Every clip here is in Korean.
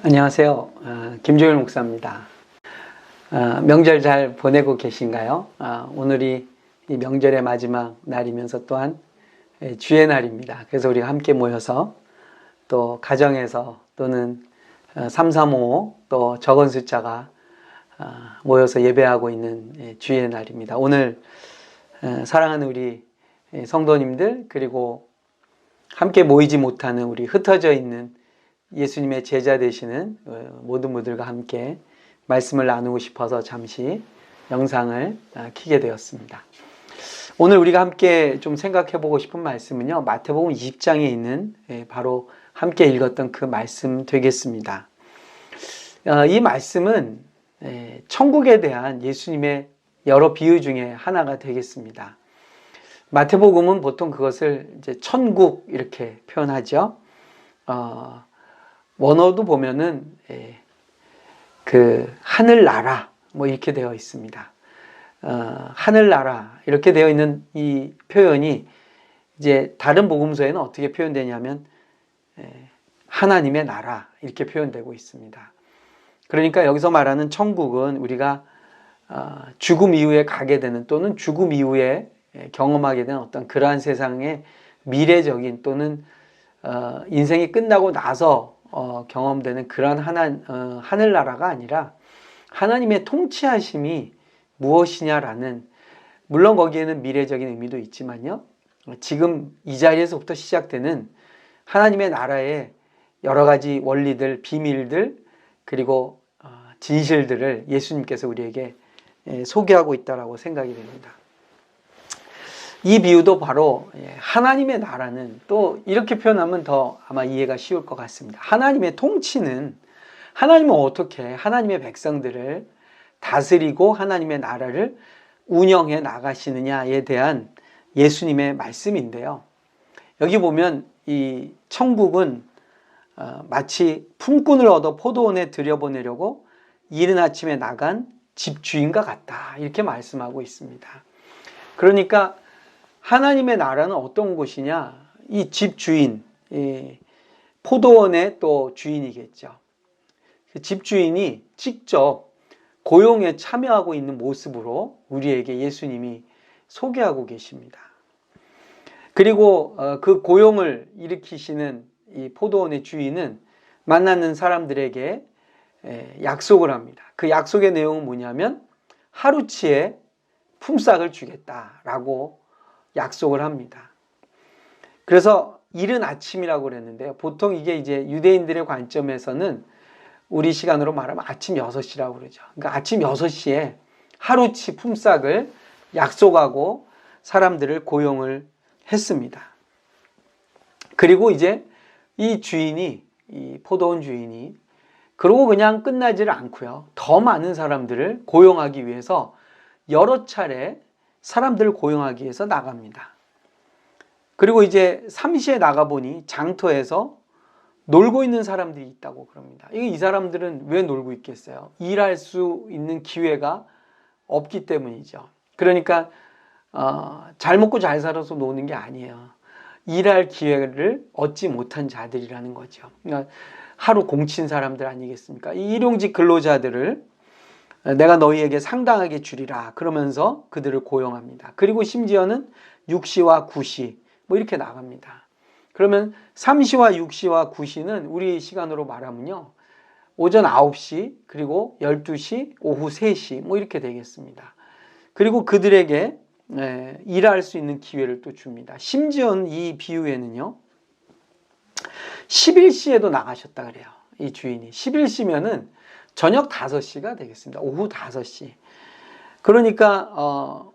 안녕하세요. 김종일 목사입니다. 명절 잘 보내고 계신가요? 오늘이 이 명절의 마지막 날이면서 또한 주의 날입니다. 그래서 우리가 함께 모여서 또 가정에서 또는 335 또 적은 숫자가 모여서 예배하고 있는 주의 날입니다. 오늘 사랑하는 우리 성도님들 그리고 함께 모이지 못하는 우리 흩어져 있는 예수님의 제자 되시는 모든 분들과 함께 말씀을 나누고 싶어서 잠시 영상을 켜게 되었습니다. 오늘 우리가 함께 좀 생각해 보고 싶은 말씀은요, 마태복음 20장에 있는 바로 함께 읽었던 그 말씀 되겠습니다. 이 말씀은 천국에 대한 예수님의 여러 비유 중에 하나가 되겠습니다. 마태복음은 보통 그것을 이제 천국 이렇게 표현하죠. 원어도 보면은 그 하늘나라 뭐 이렇게 되어 있습니다. 하늘나라 이렇게 되어 있는 이 표현이 이제 다른 복음서에는 어떻게 표현되냐면 하나님의 나라 이렇게 표현되고 있습니다. 그러니까 여기서 말하는 천국은 우리가 죽음 이후에 가게 되는 또는 죽음 이후에 경험하게 되는 어떤 그러한 세상의 미래적인 또는 인생이 끝나고 나서 경험되는 그런 하늘나라가 아니라 하나님의 통치하심이 무엇이냐라는, 물론 거기에는 미래적인 의미도 있지만요, 지금 이 자리에서부터 시작되는 하나님의 나라의 여러 가지 원리들, 비밀들 그리고 진실들을 예수님께서 우리에게 소개하고 있다라고 생각이 됩니다. 이 비유도 바로 하나님의 나라는, 또 이렇게 표현하면 더 아마 이해가 쉬울 것 같습니다. 하나님의 통치는, 하나님은 어떻게 하나님의 백성들을 다스리고 하나님의 나라를 운영해 나가시느냐에 대한 예수님의 말씀인데요. 여기 보면 이 천국은 마치 품꾼을 얻어 포도원에 들여보내려고 이른 아침에 나간 집주인과 같다, 이렇게 말씀하고 있습니다. 그러니까 하나님의 나라는 어떤 곳이냐? 이 집주인, 포도원의 또 주인이겠죠. 그 집주인이 직접 고용에 참여하고 있는 모습으로 우리에게 예수님이 소개하고 계십니다. 그리고 그 고용을 일으키시는 이 포도원의 주인은 만나는 사람들에게 약속을 합니다. 그 약속의 내용은 뭐냐면 하루치의 품삯을 주겠다라고 약속을 합니다. 그래서 이른 아침이라고 그랬는데요. 보통 이게 이제 유대인들의 관점에서는 우리 시간으로 말하면 아침 6시라고 그러죠. 그러니까 아침 6시에 하루치 품삯을 약속하고 사람들을 고용을 했습니다. 그리고 이제 이 주인이, 이 포도원 주인이 그러고 그냥 끝나지를 않고요, 더 많은 사람들을 고용하기 위해서 여러 차례 사람들을 고용하기 위해서 나갑니다. 그리고 이제 삼시에 나가보니 장터에서 놀고 있는 사람들이 있다고 그럽니다. 이 사람들은 왜 놀고 있겠어요? 일할 수 있는 기회가 없기 때문이죠. 그러니까 잘 먹고 잘 살아서 노는 게 아니에요. 일할 기회를 얻지 못한 자들이라는 거죠. 그러니까 하루 공친 사람들 아니겠습니까? 이 일용직 근로자들을 내가 너희에게 상당하게 주리라 그러면서 그들을 고용합니다. 그리고 심지어는 6시와 9시 뭐 이렇게 나갑니다. 그러면 3시와 6시와 9시는 우리 시간으로 말하면요, 오전 9시 그리고 12시 오후 3시 뭐 이렇게 되겠습니다. 그리고 그들에게 일할 수 있는 기회를 또 줍니다. 심지어는 이 비유에는요 11시에도 나가셨다 그래요. 이 주인이 11시면은 저녁 5시가 되겠습니다. 오후 5시. 그러니까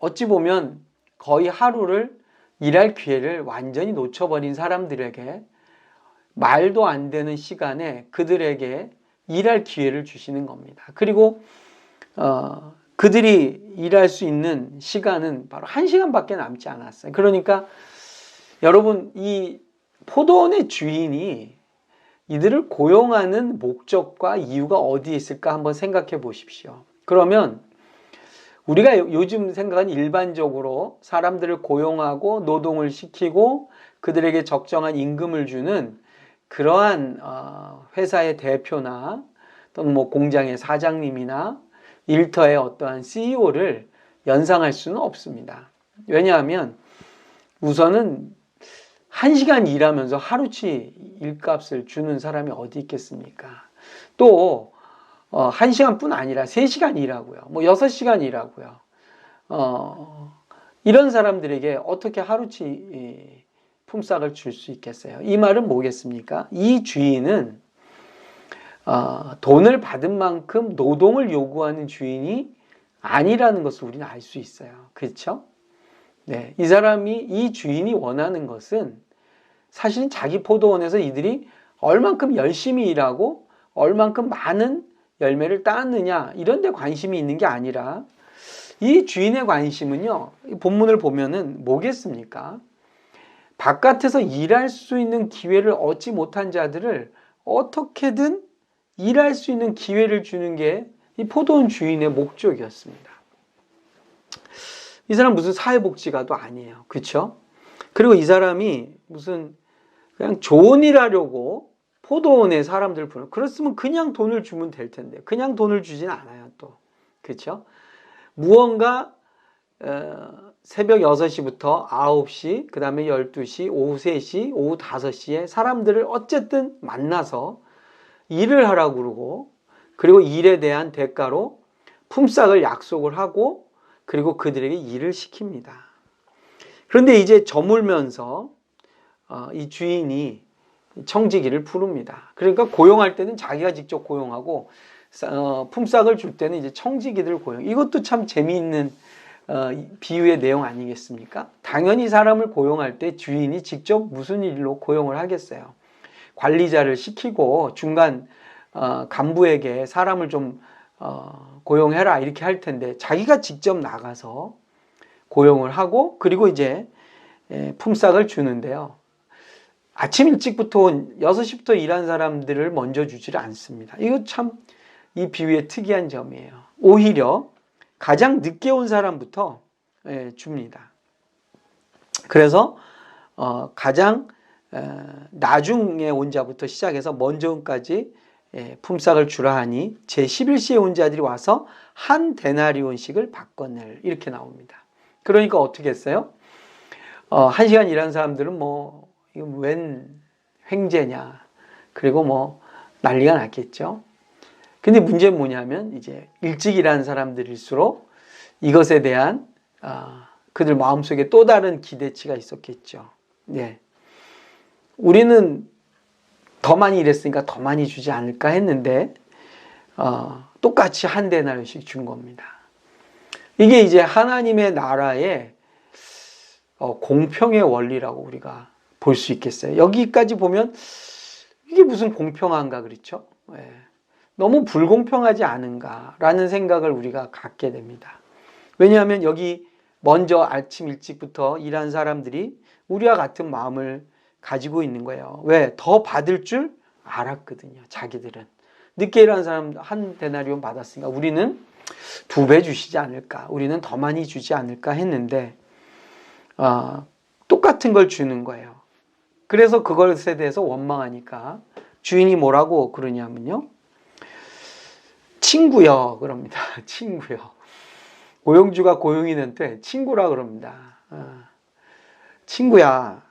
어찌 보면 거의 하루를 일할 기회를 완전히 놓쳐버린 사람들에게 말도 안 되는 시간에 그들에게 일할 기회를 주시는 겁니다. 그리고 그들이 일할 수 있는 시간은 바로 1시간밖에 남지 않았어요. 그러니까 여러분, 이 포도원의 주인이 이들을 고용하는 목적과 이유가 어디에 있을까 한번 생각해 보십시오. 그러면 우리가 요즘 생각은 일반적으로 사람들을 고용하고 노동을 시키고 그들에게 적정한 임금을 주는 그러한 회사의 대표나 또는 뭐 공장의 사장님이나 일터의 어떠한 CEO를 연상할 수는 없습니다. 왜냐하면 우선은 1시간 일하면서 하루치 일값을 주는 사람이 어디 있겠습니까? 또 1시간뿐 아니라 3시간 일하고요. 뭐 6시간 일하고요. 이런 사람들에게 어떻게 하루치 품삯을 줄 수 있겠어요? 이 말은 뭐겠습니까? 이 주인은 돈을 받은 만큼 노동을 요구하는 주인이 아니라는 것을 우리는 알 수 있어요. 그렇죠? 네, 이 주인이 원하는 것은 사실은 자기 포도원에서 이들이 얼만큼 열심히 일하고 얼만큼 많은 열매를 따느냐 이런 데 관심이 있는 게 아니라 이 주인의 관심은요, 본문을 보면은 뭐겠습니까? 바깥에서 일할 수 있는 기회를 얻지 못한 자들을 어떻게든 일할 수 있는 기회를 주는 게 이 포도원 주인의 목적이었습니다. 이 사람 무슨 사회복지가도 아니에요. 그렇죠? 그리고 이 사람이 무슨 그냥 좋은 일 하려고 포도원에 사람들 부르는, 그랬으면 그냥 돈을 주면 될 텐데 그냥 돈을 주진 않아요. 또 그렇죠? 무언가 새벽 6시부터 9시, 그 다음에 12시, 오후 3시, 오후 5시에 사람들을 어쨌든 만나서 일을 하라고 그러고, 그리고 일에 대한 대가로 품삯을 약속을 하고, 그리고 그들에게 일을 시킵니다. 그런데 이제 저물면서 이 주인이 청지기를 부릅니다. 그러니까 고용할 때는 자기가 직접 고용하고 품삯을 줄 때는 이제 청지기들 고용. 이것도 참 재미있는 비유의 내용 아니겠습니까? 당연히 사람을 고용할 때 주인이 직접 무슨 일로 고용을 하겠어요. 관리자를 시키고 중간 간부에게 사람을 좀 고용해라 이렇게 할 텐데 자기가 직접 나가서 고용을 하고 그리고 이제 품삯을 주는데요. 아침 일찍부터 6시부터 일한 사람들을 먼저 주지를 않습니다. 이거 참 이 비유의 특이한 점이에요. 오히려 가장 늦게 온 사람부터 줍니다. 그래서 가장 나중에 온 자부터 시작해서 먼저 온까지 품삯을 주라 하니 제11시에 온 자들이 와서 한 데나리온씩을 바꿔낼, 이렇게 나옵니다. 그러니까 어떻게 했어요? 1시간 일한 사람들은 뭐 이거 웬 횡재냐, 그리고 뭐 난리가 났겠죠. 근데 문제는 뭐냐면 이제 일찍 일하는 사람들일수록 이것에 대한 그들 마음속에 또 다른 기대치가 있었겠죠. 네. 우리는 더 많이 일했으니까 더 많이 주지 않을까 했는데 똑같이 한 데나리온씩 준 겁니다. 이게 이제 하나님의 나라의 공평의 원리라고 우리가 볼 수 있겠어요. 여기까지 보면 이게 무슨 공평한가, 그렇죠? 네. 너무 불공평하지 않은가라는 생각을 우리가 갖게 됩니다. 왜냐하면 여기 먼저 아침 일찍부터 일한 사람들이 우리와 같은 마음을 가지고 있는 거예요. 왜? 더 받을 줄 알았거든요. 자기들은. 늦게 일한 사람 한 데나리온 받았으니까 우리는 2배 주시지 않을까, 우리는 더 많이 주지 않을까 했는데 똑같은 걸 주는 거예요. 그래서 그것에 대해서 원망하니까 주인이 뭐라고 그러냐면요, 친구여 그럽니다. 친구여. 고용주가 고용인한테 친구라 그럽니다. 친구야,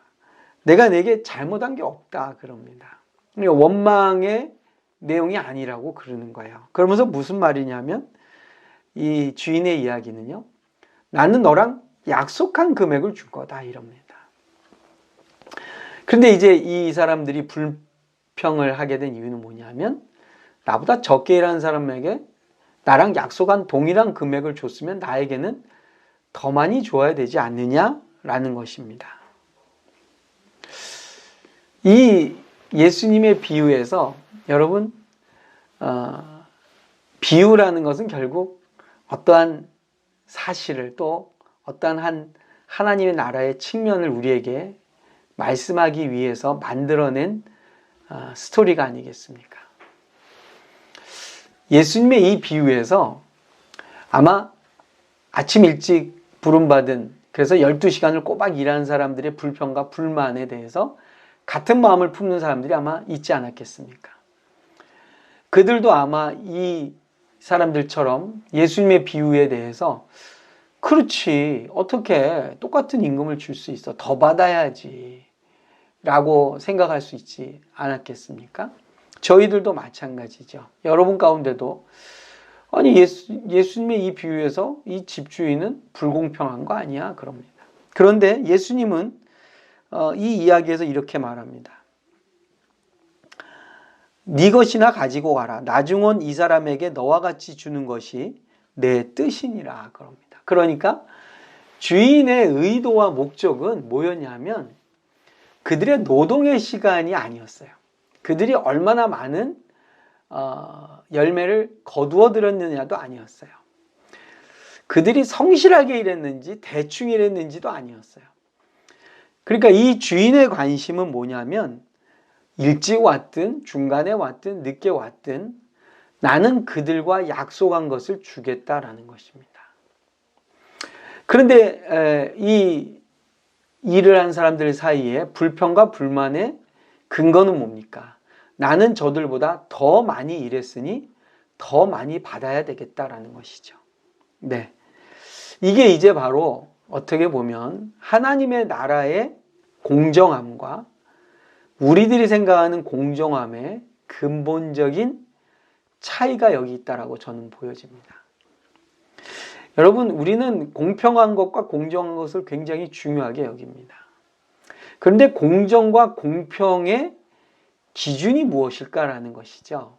내가 내게 잘못한 게 없다 그럽니다. 원망의 내용이 아니라고 그러는 거예요. 그러면서 무슨 말이냐면 이 주인의 이야기는요, 나는 너랑 약속한 금액을 줄 거다 이럽니다. 그런데 이제 이 사람들이 불평을 하게 된 이유는 뭐냐면, 나보다 적게 일하는 사람에게 나랑 약속한 동일한 금액을 줬으면 나에게는 더 많이 줘야 되지 않느냐라는 것입니다. 이 예수님의 비유에서 여러분, 비유라는 것은 결국 어떠한 사실을, 또 어떠한 하나님의 나라의 측면을 우리에게 말씀하기 위해서 만들어낸 스토리가 아니겠습니까? 예수님의 이 비유에서 아마 아침 일찍 부름받은, 그래서 12시간을 꼬박 일하는 사람들의 불평과 불만에 대해서 같은 마음을 품는 사람들이 아마 있지 않았겠습니까? 그들도 아마 이 사람들처럼 예수님의 비유에 대해서 그렇지, 어떻게 똑같은 임금을 줄 수 있어? 더 받아야지 라고 생각할 수 있지 않았겠습니까? 저희들도 마찬가지죠. 여러분 가운데도 아니 예수님의 이 비유에서 이 집주인은 불공평한 거 아니야? 그럽니다. 그런데 예수님은 이 이야기에서 이렇게 말합니다. 네 것이나 가지고 가라. 나중 온 이 사람에게 너와 같이 주는 것이 내 뜻이니라. 그럽니다. 그러니까 주인의 의도와 목적은 뭐였냐면 그들의 노동의 시간이 아니었어요. 그들이 얼마나 많은 열매를 거두어 들었느냐도 아니었어요. 그들이 성실하게 일했는지 대충 일했는지도 아니었어요. 그러니까 이 주인의 관심은 뭐냐면 일찍 왔든 중간에 왔든 늦게 왔든 나는 그들과 약속한 것을 주겠다라는 것입니다. 그런데 이 일을 한 사람들 사이에 불평과 불만의 근거는 뭡니까? 나는 저들보다 더 많이 일했으니 더 많이 받아야 되겠다라는 것이죠. 네. 이게 이제 바로 어떻게 보면 하나님의 나라의 공정함과 우리들이 생각하는 공정함의 근본적인 차이가 여기 있다라고 저는 보여집니다. 여러분, 우리는 공평한 것과 공정한 것을 굉장히 중요하게 여깁니다. 그런데 공정과 공평의 기준이 무엇일까라는 것이죠.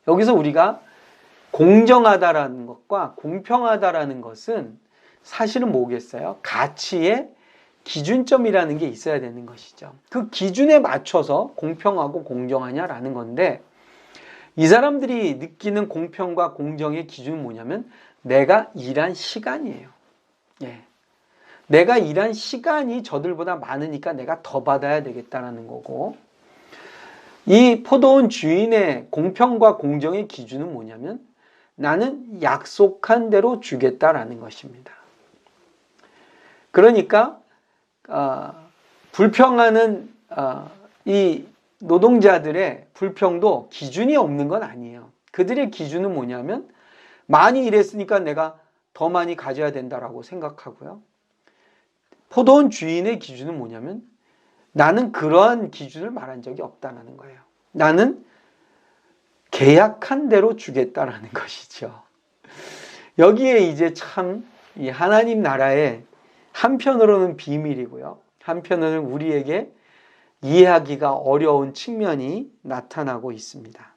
여기서 우리가 공정하다라는 것과 공평하다라는 것은 사실은 뭐겠어요? 가치의 기준점이라는 게 있어야 되는 것이죠. 그 기준에 맞춰서 공평하고 공정하냐라는 건데 이 사람들이 느끼는 공평과 공정의 기준은 뭐냐면 내가 일한 시간이에요. 예. 내가 일한 시간이 저들보다 많으니까 내가 더 받아야 되겠다라는 거고 이 포도원 주인의 공평과 공정의 기준은 뭐냐면 나는 약속한 대로 주겠다라는 것입니다. 그러니까 불평하는 이 노동자들의 불평도 기준이 없는 건 아니에요. 그들의 기준은 뭐냐면 많이 일했으니까 내가 더 많이 가져야 된다라고 생각하고요. 포도원 주인의 기준은 뭐냐면 나는 그러한 기준을 말한 적이 없다는 거예요. 나는 계약한 대로 주겠다라는 것이죠. 여기에 이제 참 이 하나님 나라의 한편으로는 비밀이고요. 한편으로는 우리에게 이해하기가 어려운 측면이 나타나고 있습니다.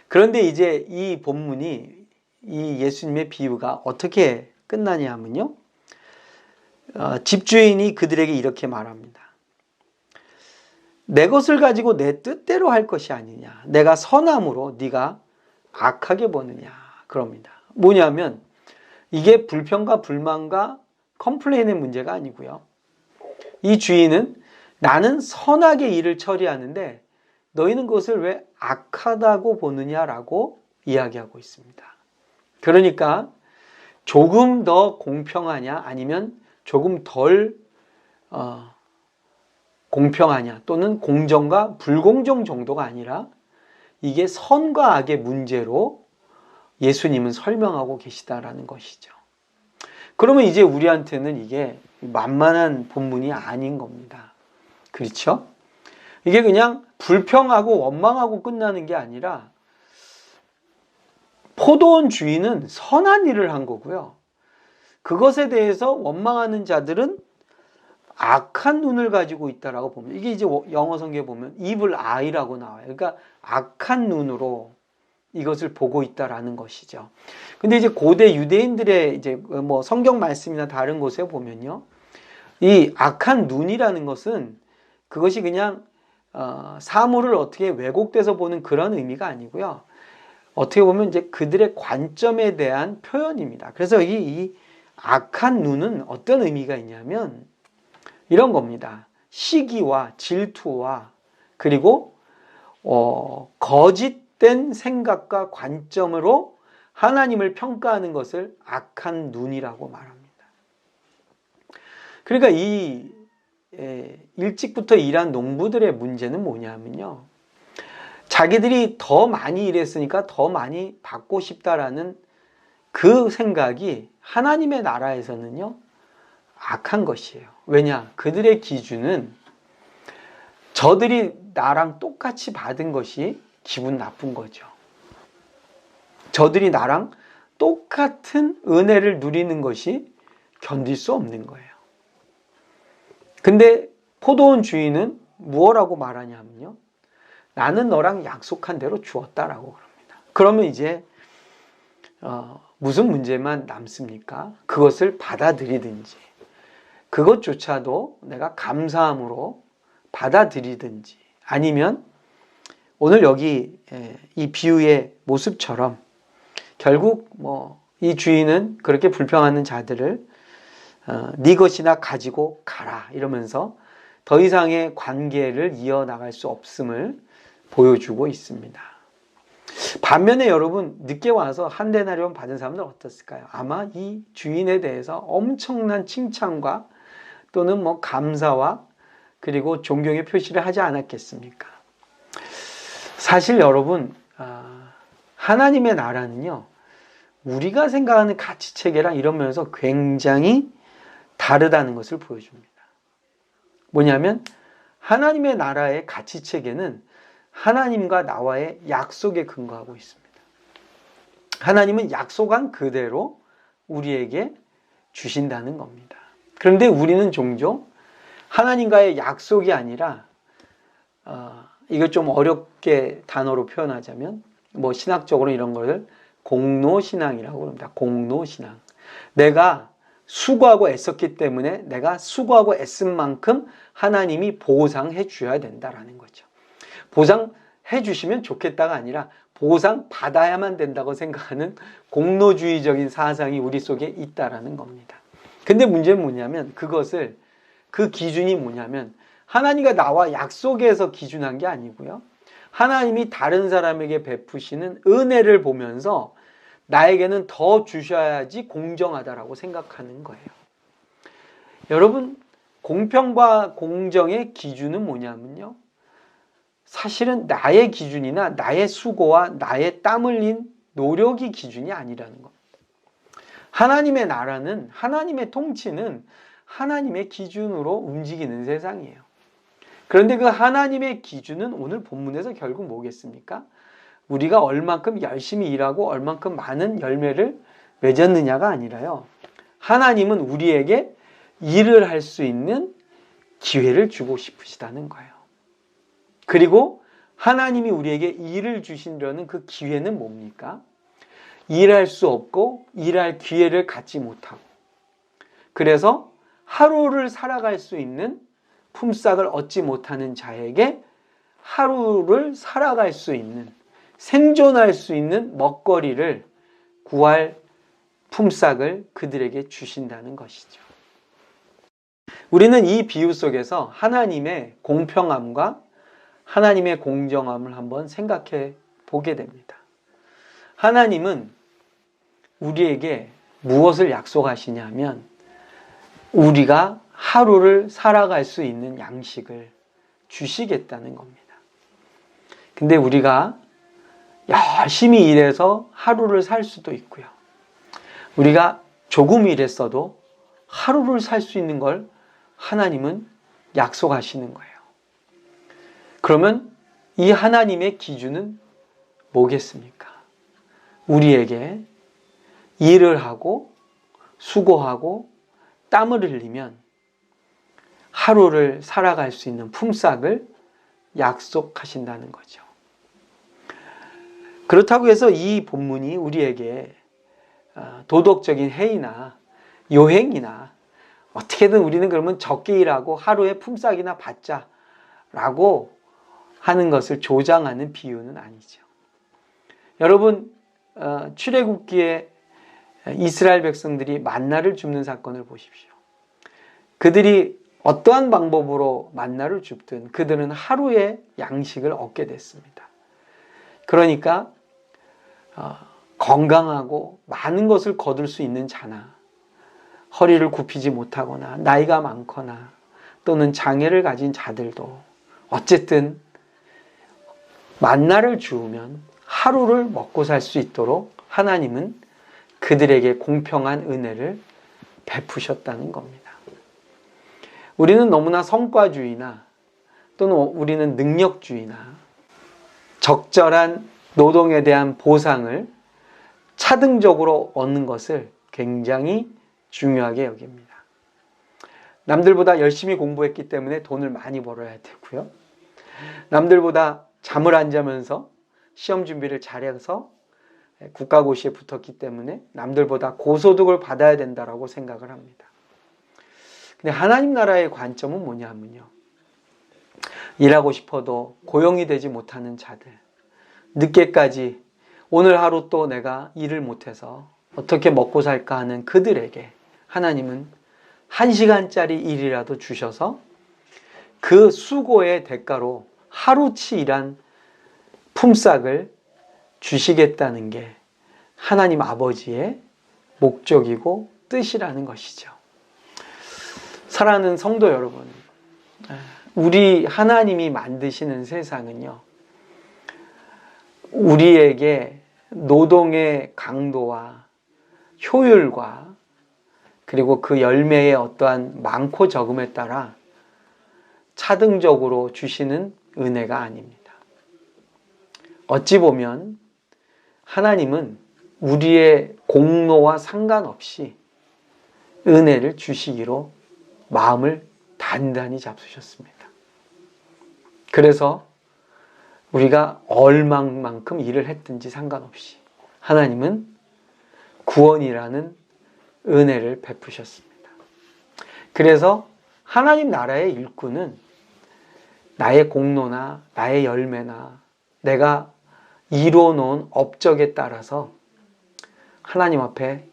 그런데 이제 이 본문이 이 예수님의 비유가 어떻게 끝나냐면요. 집주인이 그들에게 이렇게 말합니다. 내 것을 가지고 내 뜻대로 할 것이 아니냐. 내가 선함으로 네가 악하게 보느냐. 그럽니다. 뭐냐면 이게 불평과 불만과 컴플레인의 문제가 아니고요. 이 주인은 나는 선하게 일을 처리하는데 너희는 그것을 왜 악하다고 보느냐라고 이야기하고 있습니다. 그러니까 조금 더 공평하냐 아니면 조금 덜 공평하냐 또는 공정과 불공정 정도가 아니라 이게 선과 악의 문제로 예수님은 설명하고 계시다라는 것이죠. 그러면 이제 우리한테는 이게 만만한 본문이 아닌 겁니다. 그렇죠? 이게 그냥 불평하고 원망하고 끝나는 게 아니라 포도원 주인은 선한 일을 한 거고요. 그것에 대해서 원망하는 자들은 악한 눈을 가지고 있다라고 보면 이게 이제 영어 성경에 보면 evil eye라고 나와요. 그러니까 악한 눈으로 이것을 보고 있다라는 것이죠. 근데 이제 고대 유대인들의 이제 뭐 성경 말씀이나 다른 곳에 보면요. 이 악한 눈이라는 것은 그것이 그냥 사물을 어떻게 왜곡돼서 보는 그런 의미가 아니고요. 어떻게 보면 이제 그들의 관점에 대한 표현입니다. 그래서 이 악한 눈은 어떤 의미가 있냐면 이런 겁니다. 시기와 질투와 그리고 거짓된 생각과 관점으로 하나님을 평가하는 것을 악한 눈이라고 말합니다. 그러니까 이 일찍부터 일한 농부들의 문제는 뭐냐면요. 자기들이 더 많이 일했으니까 더 많이 받고 싶다라는 그 생각이 하나님의 나라에서는요, 악한 것이에요. 왜냐? 그들의 기준은 저들이 나랑 똑같이 받은 것이 기분 나쁜 거죠. 저들이 나랑 똑같은 은혜를 누리는 것이 견딜 수 없는 거예요. 근데 포도원 주인은 무엇라고 말하냐면요. 나는 너랑 약속한 대로 주었다라고 그럽니다. 그러면 이제 무슨 문제만 남습니까? 그것을 받아들이든지 그것조차도 내가 감사함으로 받아들이든지 아니면 오늘 여기 이 비유의 모습처럼 결국 이 주인은 그렇게 불평하는 자들을 네 것이나 가지고 가라 이러면서 더 이상의 관계를 이어나갈 수 없음을 보여주고 있습니다. 반면에 여러분 늦게 와서 한 데나리온 받은 사람들은 어떻을까요? 아마 이 주인에 대해서 엄청난 칭찬과 또는 감사와 그리고 존경의 표시를 하지 않았겠습니까? 사실 여러분 하나님의 나라는요 우리가 생각하는 가치체계랑 이런 면에서 굉장히 다르다는 것을 보여줍니다. 뭐냐면 하나님의 나라의 가치체계는 하나님과 나와의 약속에 근거하고 있습니다. 하나님은 약속한 그대로 우리에게 주신다는 겁니다. 그런데 우리는 종종 하나님과의 약속이 아니라 이걸 좀 어렵게 단어로 표현하자면 신학적으로 이런 것을 공로신앙이라고 합니다. 공로신앙. 내가 수고하고 애썼기 때문에 내가 수고하고 애쓴 만큼 하나님이 보상해 줘야 된다라는 거죠. 보상해 주시면 좋겠다가 아니라 보상 받아야만 된다고 생각하는 공로주의적인 사상이 우리 속에 있다라는 겁니다. 근데 문제는 뭐냐면 그 기준이 뭐냐면 하나님과 나와 약속에서 기준한 게 아니고요. 하나님이 다른 사람에게 베푸시는 은혜를 보면서 나에게는 더 주셔야지 공정하다라고 생각하는 거예요. 여러분, 공평과 공정의 기준은 뭐냐면요. 사실은 나의 기준이나 나의 수고와 나의 땀 흘린 노력이 기준이 아니라는 겁니다. 하나님의 나라는, 하나님의 통치는 하나님의 기준으로 움직이는 세상이에요. 그런데 그 하나님의 기준은 오늘 본문에서 결국 뭐겠습니까? 우리가 얼만큼 열심히 일하고 얼만큼 많은 열매를 맺었느냐가 아니라요. 하나님은 우리에게 일을 할 수 있는 기회를 주고 싶으시다는 거예요. 그리고 하나님이 우리에게 일을 주시려는 그 기회는 뭡니까? 일할 수 없고 일할 기회를 갖지 못하고 그래서 하루를 살아갈 수 있는 품삯을 얻지 못하는 자에게 하루를 살아갈 수 있는 생존할 수 있는 먹거리를 구할 품삯을 그들에게 주신다는 것이죠. 우리는 이 비유 속에서 하나님의 공평함과 하나님의 공정함을 한번 생각해 보게 됩니다. 하나님은 우리에게 무엇을 약속하시냐면 우리가 하루를 살아갈 수 있는 양식을 주시겠다는 겁니다. 근데 우리가 열심히 일해서 하루를 살 수도 있고요. 우리가 조금 일했어도 하루를 살 수 있는 걸 하나님은 약속하시는 거예요. 그러면 이 하나님의 기준은 뭐겠습니까? 우리에게 일을 하고 수고하고 땀을 흘리면 하루를 살아갈 수 있는 품삯을 약속하신다는 거죠. 그렇다고 해서 이 본문이 우리에게 도덕적인 해이나 요행이나 어떻게든 우리는 그러면 적게 일하고 하루에 품삯이나 받자라고 하는 것을 조장하는 비유는 아니죠. 여러분 출애굽기에 이스라엘 백성들이 만나를 줍는 사건을 보십시오. 그들이 어떠한 방법으로 만나를 줍든 그들은 하루의 양식을 얻게 됐습니다. 그러니까 건강하고 많은 것을 거둘 수 있는 자나 허리를 굽히지 못하거나 나이가 많거나 또는 장애를 가진 자들도 어쨌든 만나를 주우면 하루를 먹고 살 수 있도록 하나님은 그들에게 공평한 은혜를 베푸셨다는 겁니다. 우리는 너무나 성과주의나 또는 우리는 능력주의나 적절한 노동에 대한 보상을 차등적으로 얻는 것을 굉장히 중요하게 여깁니다. 남들보다 열심히 공부했기 때문에 돈을 많이 벌어야 되고요. 남들보다 잠을 안 자면서 시험 준비를 잘해서 국가고시에 붙었기 때문에 남들보다 고소득을 받아야 된다라고 생각을 합니다. 근데 하나님 나라의 관점은 뭐냐면요. 일하고 싶어도 고용이 되지 못하는 자들, 늦게까지 오늘 하루 또 내가 일을 못해서 어떻게 먹고 살까 하는 그들에게 하나님은 1시간짜리 일이라도 주셔서 그 수고의 대가로 하루치 일한 품삯을 주시겠다는 게 하나님 아버지의 목적이고 뜻이라는 것이죠. 사랑하는 성도 여러분, 우리 하나님이 만드시는 세상은요, 우리에게 노동의 강도와 효율과 그리고 그 열매의 어떠한 많고 적음에 따라 차등적으로 주시는 은혜가 아닙니다. 어찌 보면 하나님은 우리의 공로와 상관없이 은혜를 주시기로 마음을 단단히 잡수셨습니다. 그래서 우리가 얼마만큼 일을 했든지 상관없이 하나님은 구원이라는 은혜를 베푸셨습니다. 그래서 하나님 나라의 일꾼은 나의 공로나 나의 열매나 내가 이루어놓은 업적에 따라서 하나님 앞에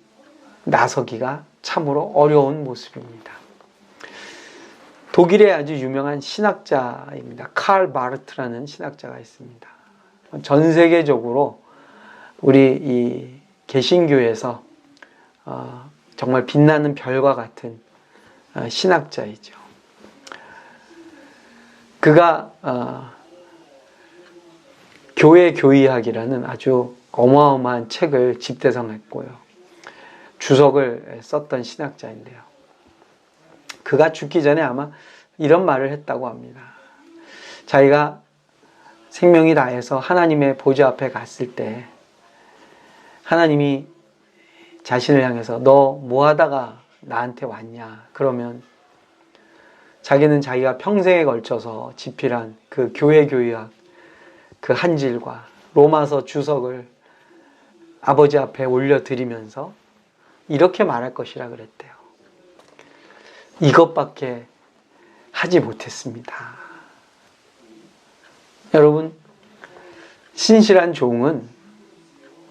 나서기가 참으로 어려운 모습입니다. 독일의 아주 유명한 신학자입니다. 칼 바르트라는 신학자가 있습니다. 전 세계적으로 우리 이 개신교에서 정말 빛나는 별과 같은 신학자이죠. 그가 교회 교의학이라는 아주 어마어마한 책을 집대성했고요. 주석을 썼던 신학자인데요. 그가 죽기 전에 아마 이런 말을 했다고 합니다. 자기가 생명이 다해서 하나님의 보좌 앞에 갔을 때 하나님이 자신을 향해서 너 뭐 하다가 나한테 왔냐? 그러면 자기는 자기가 평생에 걸쳐서 집필한 그 교회 교의학 그 한 질과 로마서 주석을 아버지 앞에 올려드리면서 이렇게 말할 것이라 그랬대요. 이것밖에 하지 못했습니다. 여러분, 신실한 종은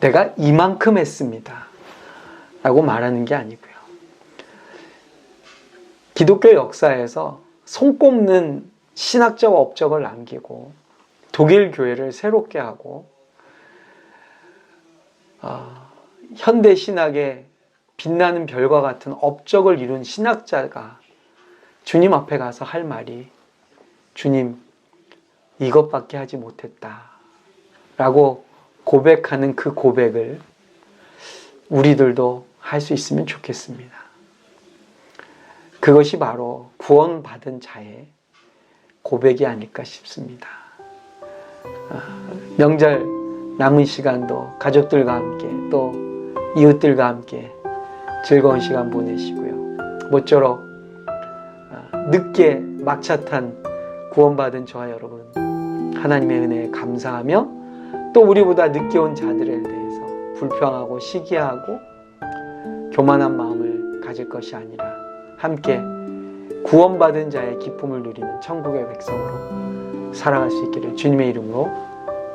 내가 이만큼 했습니다 라고 말하는 게 아니고요. 기독교 역사에서 손꼽는 신학적 업적을 남기고 독일 교회를 새롭게 하고 현대 신학의 빛나는 별과 같은 업적을 이룬 신학자가 주님 앞에 가서 할 말이 주님, 이것밖에 하지 못했다 라고 고백하는 그 고백을 우리들도 할 수 있으면 좋겠습니다. 그것이 바로 구원받은 자의 고백이 아닐까 싶습니다. 명절 남은 시간도 가족들과 함께 또 이웃들과 함께 즐거운 시간 보내시고요. 모쪼록 늦게 막차 탄 구원받은 저와 여러분 하나님의 은혜에 감사하며 또 우리보다 늦게 온 자들에 대해서 불평하고 시기하고 교만한 마음을 가질 것이 아니라 함께 구원받은 자의 기쁨을 누리는 천국의 백성으로 살아갈 수 있기를 주님의 이름으로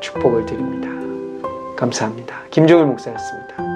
축복을 드립니다. 감사합니다. 김종일 목사였습니다.